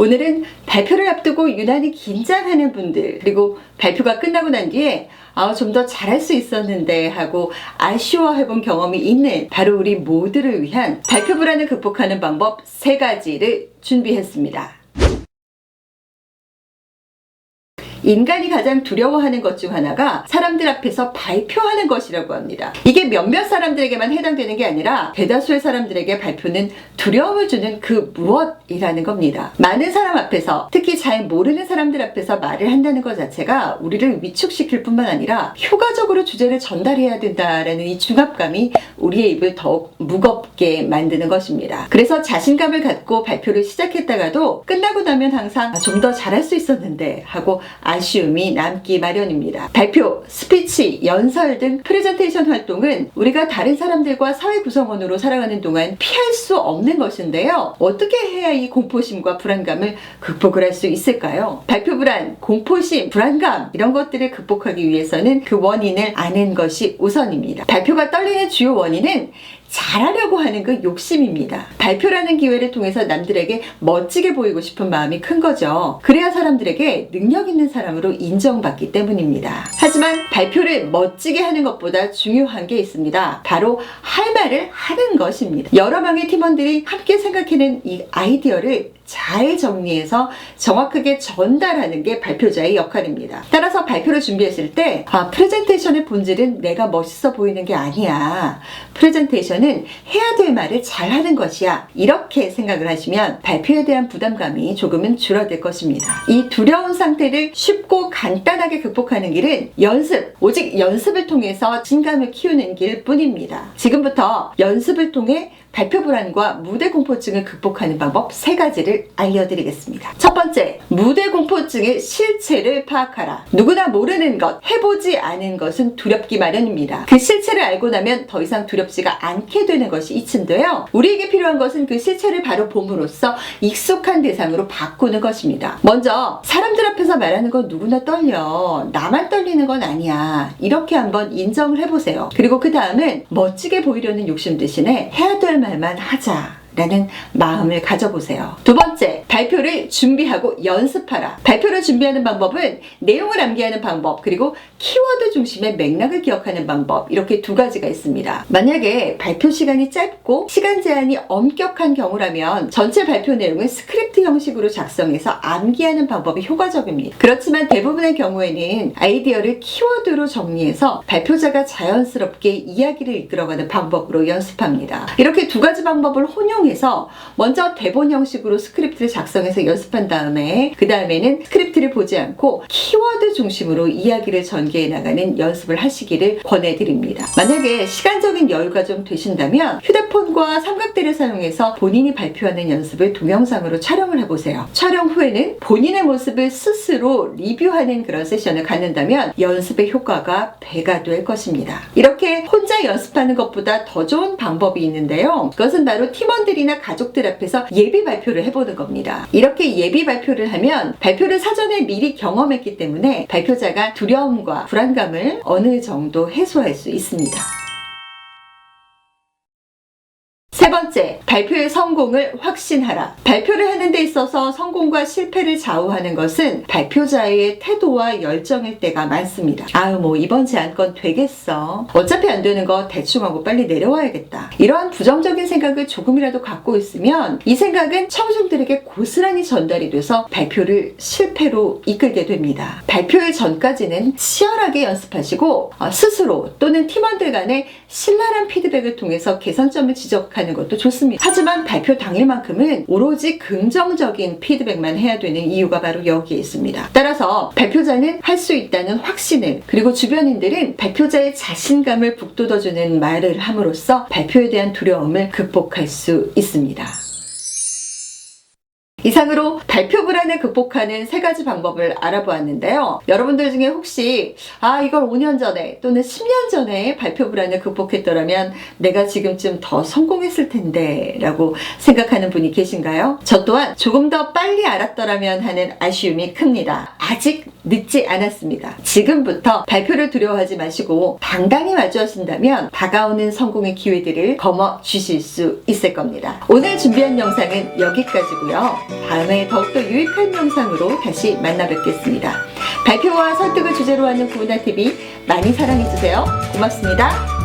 오늘은 발표를 앞두고 유난히 긴장하는 분들, 그리고 발표가 끝나고 난 뒤에 좀 더 잘할 수 있었는데 하고 아쉬워해본 경험이 있는 바로 우리 모두를 위한 발표 불안을 극복하는 방법 3가지를 준비했습니다. 인간이 가장 두려워하는 것 중 하나가 사람들 앞에서 발표하는 것이라고 합니다. 이게 몇몇 사람들에게만 해당되는 게 아니라 대다수의 사람들에게 발표는 두려움을 주는 그 무엇이라는 겁니다. 많은 사람 앞에서, 특히 잘 모르는 사람들 앞에서 말을 한다는 것 자체가 우리를 위축시킬 뿐만 아니라 효과적으로 주제를 전달해야 된다라는 이 중압감이 우리의 입을 더욱 무겁게 만드는 것입니다. 그래서 자신감을 갖고 발표를 시작했다가도 끝나고 나면 항상 좀 더 잘할 수 있었는데 하고 아쉬움이 남기 마련입니다. 발표, 스피치, 연설 등 프레젠테이션 활동은 우리가 다른 사람들과 사회 구성원으로 살아가는 동안 피할 수 없는 것인데요. 어떻게 해야 이 공포심과 불안감을 극복을 할 수 있을까요? 발표 불안, 공포심, 불안감 이런 것들을 극복하기 위해서는 그 원인을 아는 것이 우선입니다. 발표가 떨리는 주요 원인은 잘하려고 하는 그 욕심입니다. 발표라는 기회를 통해서 남들에게 멋지게 보이고 싶은 마음이 큰 거죠. 그래야 사람들에게 능력 있는 사람으로 인정받기 때문입니다. 하지만 발표를 멋지게 하는 것보다 중요한 게 있습니다. 바로 할 말을 하는 것입니다. 여러 명의 팀원들이 함께 생각해낸 이 아이디어를 잘 정리해서 정확하게 전달하는 게 발표자의 역할입니다. 따라서 발표를 준비했을 때 프레젠테이션의 본질은 내가 멋있어 보이는 게 아니야. 프레젠테이션은 해야 될 말을 잘하는 것이야. 이렇게 생각을 하시면 발표에 대한 부담감이 조금은 줄어들 것입니다. 이 두려운 상태를 쉽고 간단하게 극복하는 길은 연습, 오직 연습을 통해서 자신감을 키우는 길뿐입니다. 지금부터 연습을 통해 발표 불안과 무대 공포증을 극복하는 방법 3가지를 알려드리겠습니다. 첫 번째, 무대 공포증의 실체를 파악하라. 누구나 모르는 것, 해보지 않은 것은 두렵기 마련입니다. 그 실체를 알고 나면 더 이상 두렵지가 않게 되는 것이 이치인데요. 우리에게 필요한 것은 그 실체를 바로 봄으로써 익숙한 대상으로 바꾸는 것입니다. 먼저 사람들 앞에서 말하는 건 누구나 떨려. 나만 떨리는 건 아니야. 이렇게 한번 인정을 해보세요. 그리고 그 다음은 멋지게 보이려는 욕심 대신에 해야 될 말만 하자 라는 마음을 가져보세요. 두 번째, 발표를 준비하고 연습하라. 발표를 준비하는 방법은 내용을 암기하는 방법, 그리고 키워드 중심의 맥락을 기억하는 방법, 이렇게 2가지가 있습니다. 만약에 발표 시간이 짧고 시간 제한이 엄격한 경우라면 전체 발표 내용을 스크립트 형식으로 작성해서 암기하는 방법이 효과적입니다. 그렇지만 대부분의 경우에는 아이디어를 키워드로 정리해서 발표자가 자연스럽게 이야기를 이끌어가는 방법으로 연습합니다. 이렇게 2가지 방법을 해서 먼저 대본 형식으로 스크립트를 작성해서 연습한 다음에 그 다음에는 스크립트를 보지 않고 키워드 중심으로 이야기를 전개해 나가는 연습을 하시기를 권해드립니다. 만약에 시간적인 여유가 좀 되신다면 휴대폰과 삼각대를 사용해서 본인이 발표하는 연습을 동영상으로 촬영을 해보세요. 촬영 후에는 본인의 모습을 스스로 리뷰하는 그런 세션을 갖는다면 연습의 효과가 배가 될 것입니다. 이렇게 혼자 연습하는 것보다 더 좋은 방법이 있는데요. 그것은 바로 팀원들이나 가족들 앞에서 예비 발표를 해보는 겁니다. 이렇게 예비 발표를 하면 발표를 사전에 미리 경험했기 때문에 발표자가 두려움과 불안감을 어느 정도 해소할 수 있습니다. 세 번째, 발표의 성공을 확신하라. 발표를 하는 데 있어서 성공과 실패를 좌우하는 것은 발표자의 태도와 열정일 때가 많습니다. 이번 제안건 되겠어. 어차피 안 되는 거 대충 하고 빨리 내려와야겠다. 이러한 부정적인 생각을 조금이라도 갖고 있으면 이 생각은 청중들에게 고스란히 전달이 돼서 발표를 실패로 이끌게 됩니다. 발표일 전까지는 치열하게 연습하시고 스스로 또는 팀원들 간의 신랄한 피드백을 통해서 개선점을 지적하는 것도 좋습니다. 하지만 발표 당일만큼은 오로지 긍정적인 피드백만 해야 되는 이유가 바로 여기에 있습니다. 따라서 발표자는 할 수 있다는 확신을, 그리고 주변인들은 발표자의 자신감을 북돋아주는 말을 함으로써 발표에 대한 두려움을 극복할 수 있습니다. 이상으로 발표 불안을 극복하는 3가지 방법을 알아보았는데요. 여러분들 중에 혹시 이걸 5년 전에 또는 10년 전에 발표 불안을 극복했더라면 내가 지금쯤 더 성공했을 텐데 라고 생각하는 분이 계신가요? 저 또한 조금 더 빨리 알았더라면 하는 아쉬움이 큽니다. 아직 늦지 않았습니다. 지금부터 발표를 두려워하지 마시고 당당히 마주하신다면 다가오는 성공의 기회들을 거머쥐실 수 있을 겁니다. 오늘 준비한 영상은 여기까지고요. 다음에 더욱더 유익한 영상으로 다시 만나 뵙겠습니다. 발표와 설득을 주제로 하는 구은아TV 많이 사랑해주세요. 고맙습니다.